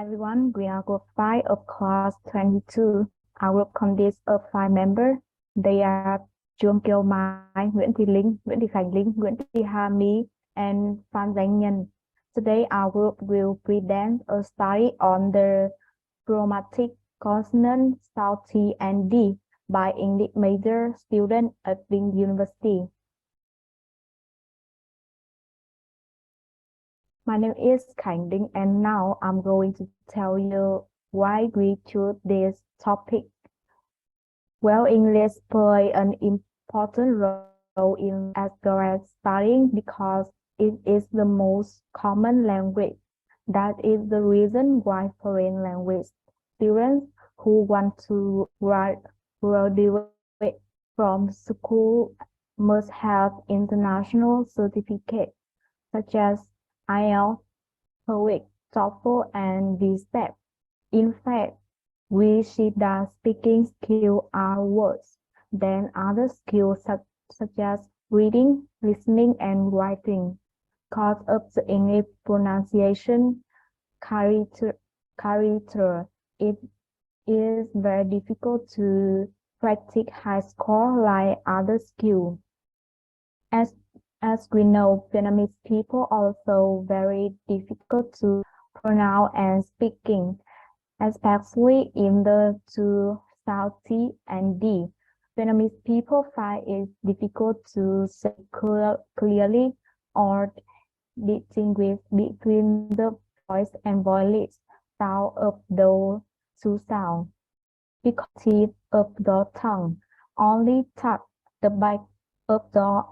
everyone, we are group 5 of class 22. Our group consists of 5 members. They are Trương Kiều Mai, Nguyễn Thị Linh, Nguyễn Thị Khánh Linh, Nguyễn Thị Hà My, and Phan Danh Nhân. Today our group will present a study on the chromatic consonant sound T and D by English major student at Vinh University. My name is Khánh Linh, and now I'm going to tell you why we choose this topic. Well, English play an important role in as studying because it is the most common language. That is the reason why foreign language students who want to graduate from school must have international certificates such as IELTS, TOEIC, TOEFL, and DSAT. In fact, we see that speaking skills are worse than other skills such as reading, listening, and writing because of the English pronunciation character. It is very difficult to practice high score like other skills. As we know, Vietnamese people are also very difficult to pronounce and speaking, especially in the two sound T and D. Vietnamese people find it difficult to say clearly or distinguish between the voice and voiceless sound of those two sounds. Because tip of the tongue only touch the back of the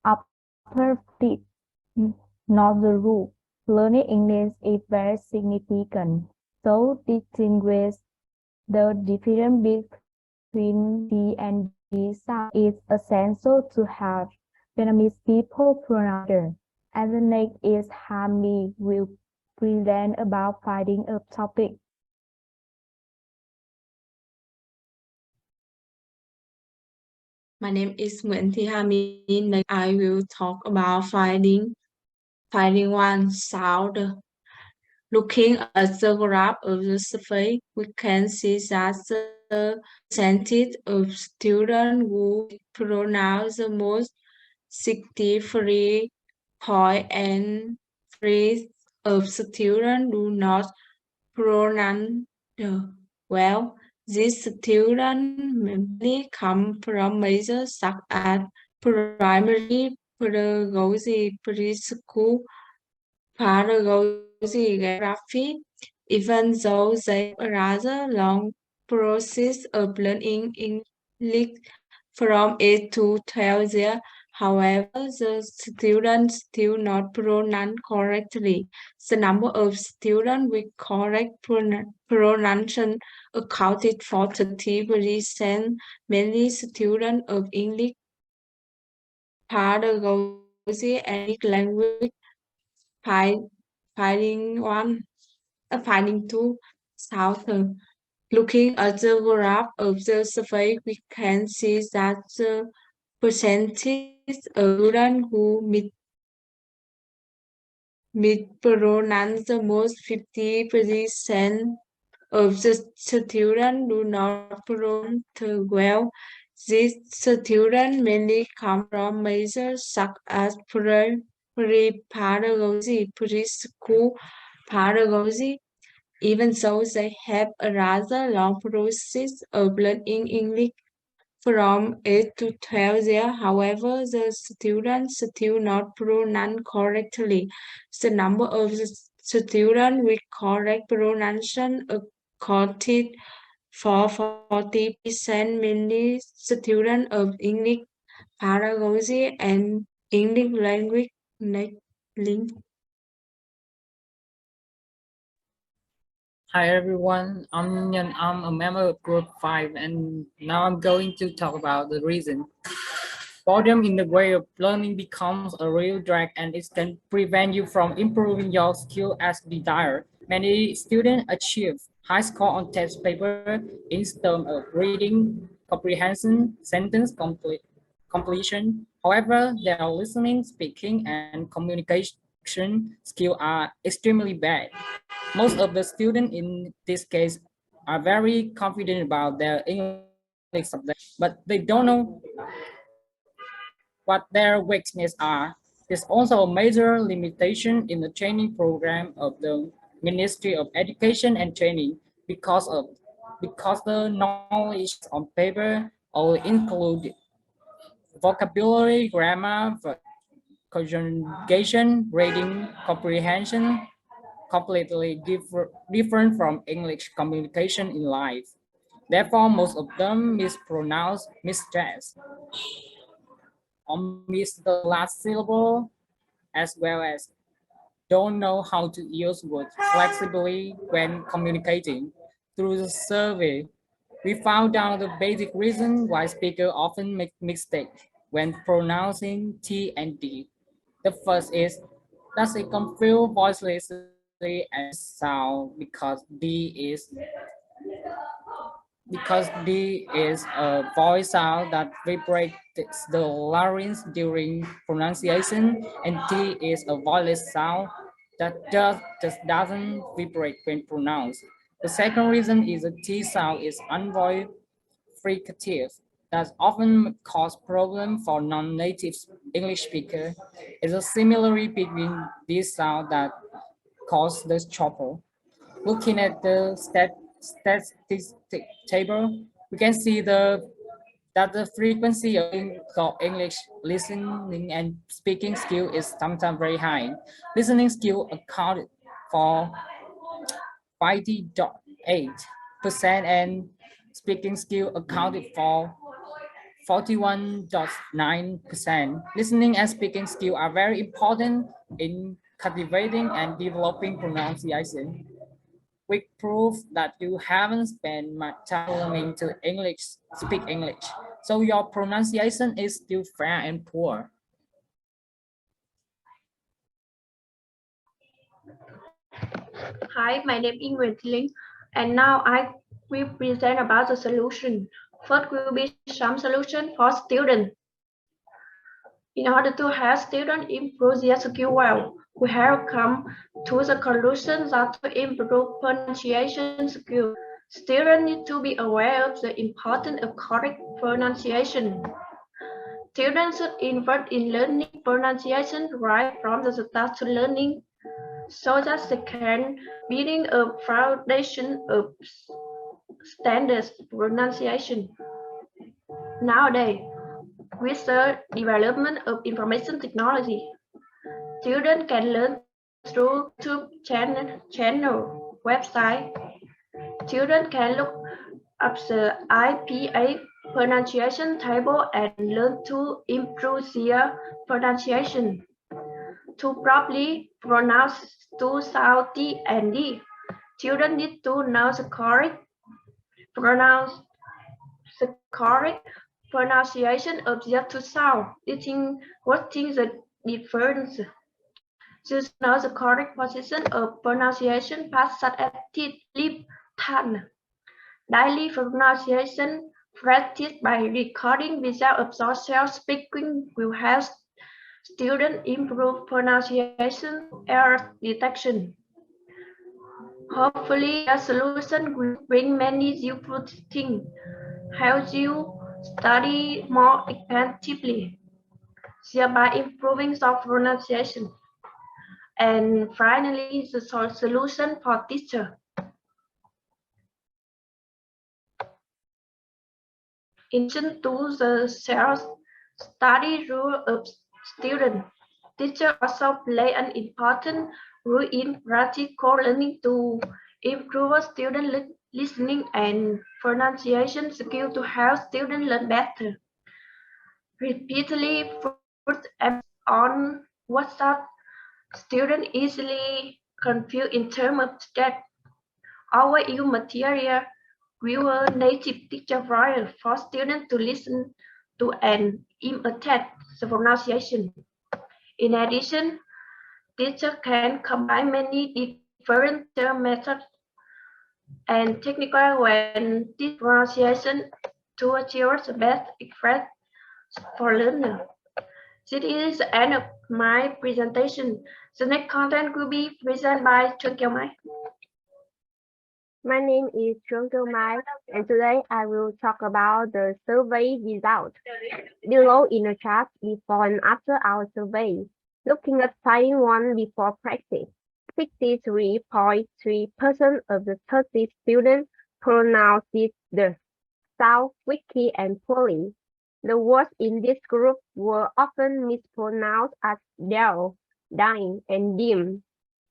upper teeth, not the roof. Learning English is very significant. So distinguish the difference between T and D sound is essential to have Vietnamese people pronounce. As the next is Hà My will present about finding a topic. My name is Nguyễn Thị Hà My. I will talk about finding one sound. Looking at the graph of the survey, we can see that the percentage of students who pronounce the most 63.3% of students do not pronounce well. These students mainly come from majors such as primary pedagogy, preschool pedagogy, geography, even though they have a rather long process of learning English from 8 to 12 years. However, the students still not pronounce correctly. The number of students with correct pronunciation accounted for 30%, mainly students of English pedagogy and language finding two southern. Looking at the graph of the survey, we can see that the percentage of students who pronounce the most 50% of the students do not pronounce well. These students mainly come from majors such as pedagogy, preschool pedagogy, even though they have a rather long process of learning English from 8 to 12 years. However, the students still not pronounce correctly. The number of the students with correct pronunciation accounted for 40%, mainly students of English pedagogy and English language link. Hi everyone, I'm Nhân. I'm a member of Group 5 and now I'm going to talk about the reason. Boredom in the way of learning becomes a real drag and it can prevent you from improving your skill as desired. Many students achieve high score on test paper in terms of reading, comprehension, sentence completion. However, their listening, speaking, and communication skills are extremely bad. Most of the students in this case are very confident about their English subject, but they don't know what their weaknesses are. There's also a major limitation in the training program of the Ministry of Education and Training because the knowledge on paper only include vocabulary, grammar, conjugation, reading, comprehension, completely different from English communication in life. Therefore, most of them mispronounce, misstress, or miss the last syllable, as well as don't know how to use words flexibly when communicating. Through the survey, we found out the basic reason why speakers often make mistakes when pronouncing T and D. The first is, does it confuse voicelessly and sound because D is a voice sound that vibrates the larynx during pronunciation, and T is a voiceless sound that just doesn't vibrate when pronounced. The second reason is the T sound is unvoiced fricative that often cause problem for non-native English speaker. It's a similarity between this sound that cause the trouble. Looking at the statistic table, we can see that the frequency of English listening and speaking skill is sometimes very high. Listening skill accounted for 50.8% and speaking skill accounted for 41.9%. Listening and speaking skill are very important in cultivating and developing pronunciation. Quick proof that you haven't spent much time learning to speak English. So your pronunciation is still fair and poor. Hi, my name is Nguyễn Thị Linh, and now I will present about the solution. First will be some solution for students. In order to help students improve their skill well, we have come to the conclusion that to improve pronunciation skill, students need to be aware of the importance of correct pronunciation. Students should invest in learning pronunciation right from the start to learning so that they can building a foundation of standard pronunciation. Nowadays, with the development of information technology, students can learn through YouTube channel, website. Students can look up the IPA pronunciation table and learn to improve their pronunciation. To properly pronounce two sound T and D, children need to know the correct pronunciation of the two sounds, distinguishing the difference. Choose know the correct position of pronunciation parts such as teeth, lip, tongue. Daily pronunciation practice by recording without of self-speaking will help students improve pronunciation error detection. Hopefully, a solution will bring many useful things, help you study more effectively, thereby improving soft pronunciation. And finally, the solution for teachers. In addition to the self-study role of students, teachers also play an important role in practical learning to improve student listening and pronunciation skills to help students learn better. Repeatedly put on WhatsApp, students easily confused in terms of that. Our EU material will native teacher voice for students to listen to and imitate the pronunciation. In addition, teachers can combine many different methods and techniques when teach pronunciation to achieve the best effect for learners. This is the end of my presentation. The next content will be presented by Trương Kiều Mai. My name is Trương Tư Mai, and today I will talk about the survey result. Below in the chart, before and after our survey, looking at finding one before practice, 63.3% of the 30 students pronounced the sound weakly and poorly. The words in this group were often mispronounced as dull, dying, and dim.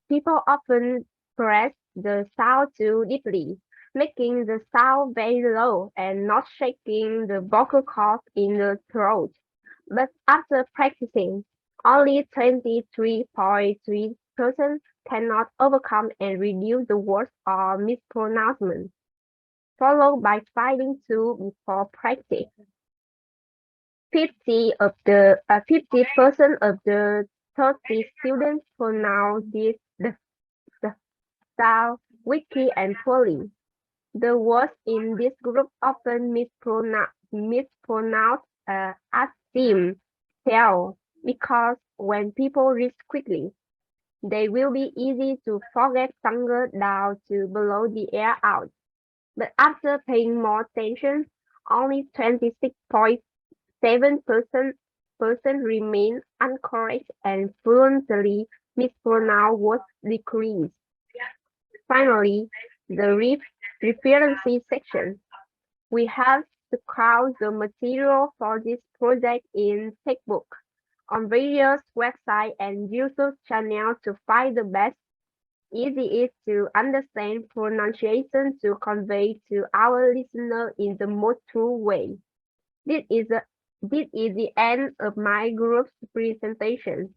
People often press the sound too deeply, making the sound very low and not shaking the vocal cords in the throat. But after practicing, only 23.3% cannot overcome and reduce the words or mispronouncement, followed by finding two before practice. 50% of the 30 students pronounce the sound weakly and poorly. The words in this group often mispronounced as dim, tell, because when people read quickly, they will be easy to forget longer down to blow the air out. But after paying more attention, only 26.7% remain incorrect and fluently mispronounced words decrease. Finally, the reference section. We have to count the material for this project in textbook, on various websites and YouTube channels to find the best, easiest to understand pronunciation to convey to our listener in the most true way. This is the end of my group's presentation.